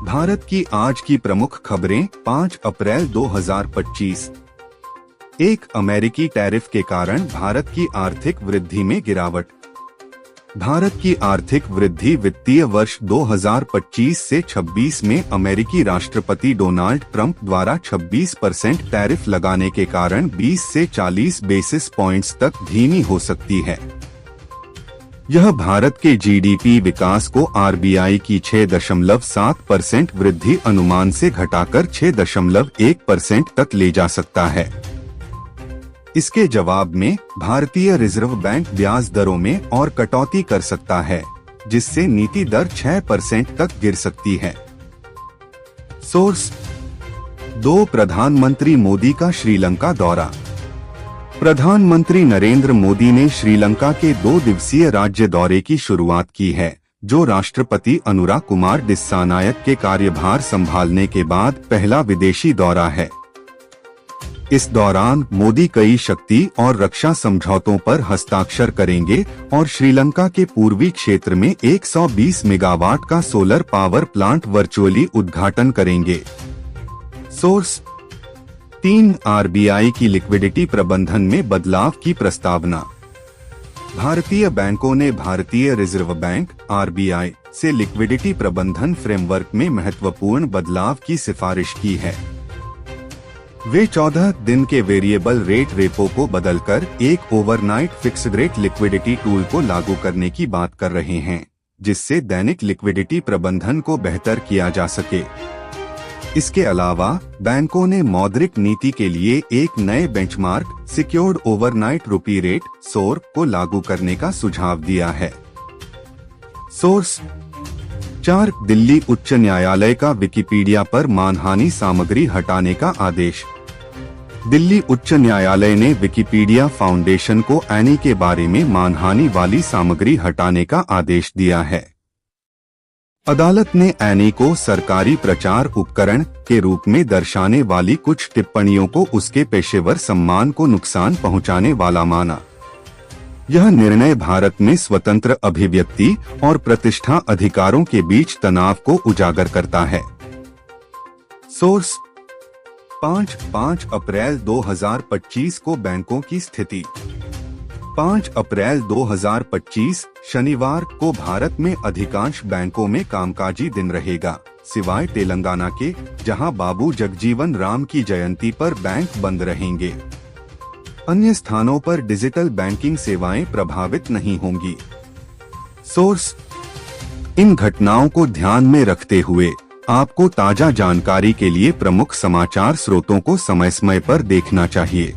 भारत की आज की प्रमुख खबरें 5 अप्रैल 2025। एक अमेरिकी टैरिफ के कारण भारत की आर्थिक वृद्धि में गिरावट। भारत की आर्थिक वृद्धि वित्तीय वर्ष 2025 से 26 में अमेरिकी राष्ट्रपति डोनाल्ड ट्रंप द्वारा 26% टैरिफ लगाने के कारण 20 से 40 बेसिस पॉइंट्स तक धीमी हो सकती है। यह भारत के जीडीपी विकास को आरबीआई की 6.7% वृद्धि अनुमान से घटाकर 6.1% तक ले जा सकता है। इसके जवाब में भारतीय रिजर्व बैंक ब्याज दरों में और कटौती कर सकता है, जिससे नीति दर 6% तक गिर सकती है। सोर्स: 2 प्रधानमंत्री मोदी का श्रीलंका दौरा। प्रधानमंत्री नरेंद्र मोदी ने श्रीलंका के 2 दिवसीय राज्य दौरे की शुरुआत की है, जो राष्ट्रपति अनुरा कुमार दिस्सानायक के कार्यभार संभालने के बाद पहला विदेशी दौरा है। इस दौरान मोदी कई शक्ति और रक्षा समझौतों पर हस्ताक्षर करेंगे और श्रीलंका के पूर्वी क्षेत्र में 120 मेगावाट का सोलर पावर प्लांट वर्चुअली उद्घाटन करेंगे। सोर्स: 3 आरबीआई की लिक्विडिटी प्रबंधन में बदलाव की प्रस्तावना। भारतीय बैंकों ने भारतीय रिजर्व बैंक आरबीआई से लिक्विडिटी प्रबंधन फ्रेमवर्क में महत्वपूर्ण बदलाव की सिफारिश की है। वे 14 दिन के वेरिएबल रेट रेपो को बदलकर एक overnight fixed rate liquidity tool को लागू करने की बात कर रहे हैं, जिससे दैनिक लिक्विडिटी प्रबंधन को बेहतर किया जा सके। इसके अलावा बैंकों ने मौद्रिक नीति के लिए एक नए बेंचमार्क सिक्योर्ड ओवरनाइट रुपी रेट (SOR) को लागू करने का सुझाव दिया है। सोर्स: 4 दिल्ली उच्च न्यायालय का विकिपीडिया पर मानहानि सामग्री हटाने का आदेश। दिल्ली उच्च न्यायालय ने विकिपीडिया फाउंडेशन को एनी के बारे में मानहानि वाली सामग्री हटाने का आदेश दिया है। अदालत ने एनी को सरकारी प्रचार उपकरण के रूप में दर्शाने वाली कुछ टिप्पणियों को उसके पेशेवर सम्मान को नुकसान पहुंचाने वाला माना। यह निर्णय भारत में स्वतंत्र अभिव्यक्ति और प्रतिष्ठा अधिकारों के बीच तनाव को उजागर करता है। सोर्स: 5 अप्रैल 2025 को बैंकों की स्थिति। 5 अप्रैल 2025 शनिवार को भारत में अधिकांश बैंकों में कामकाजी दिन रहेगा, सिवाय तेलंगाना के, जहां बाबू जगजीवन राम की जयंती पर बैंक बंद रहेंगे। अन्य स्थानों पर डिजिटल बैंकिंग सेवाएं प्रभावित नहीं होंगी। सोर्स: इन घटनाओं को ध्यान में रखते हुए आपको ताजा जानकारी के लिए प्रमुख समाचार स्रोतों को समय समय पर देखना चाहिए।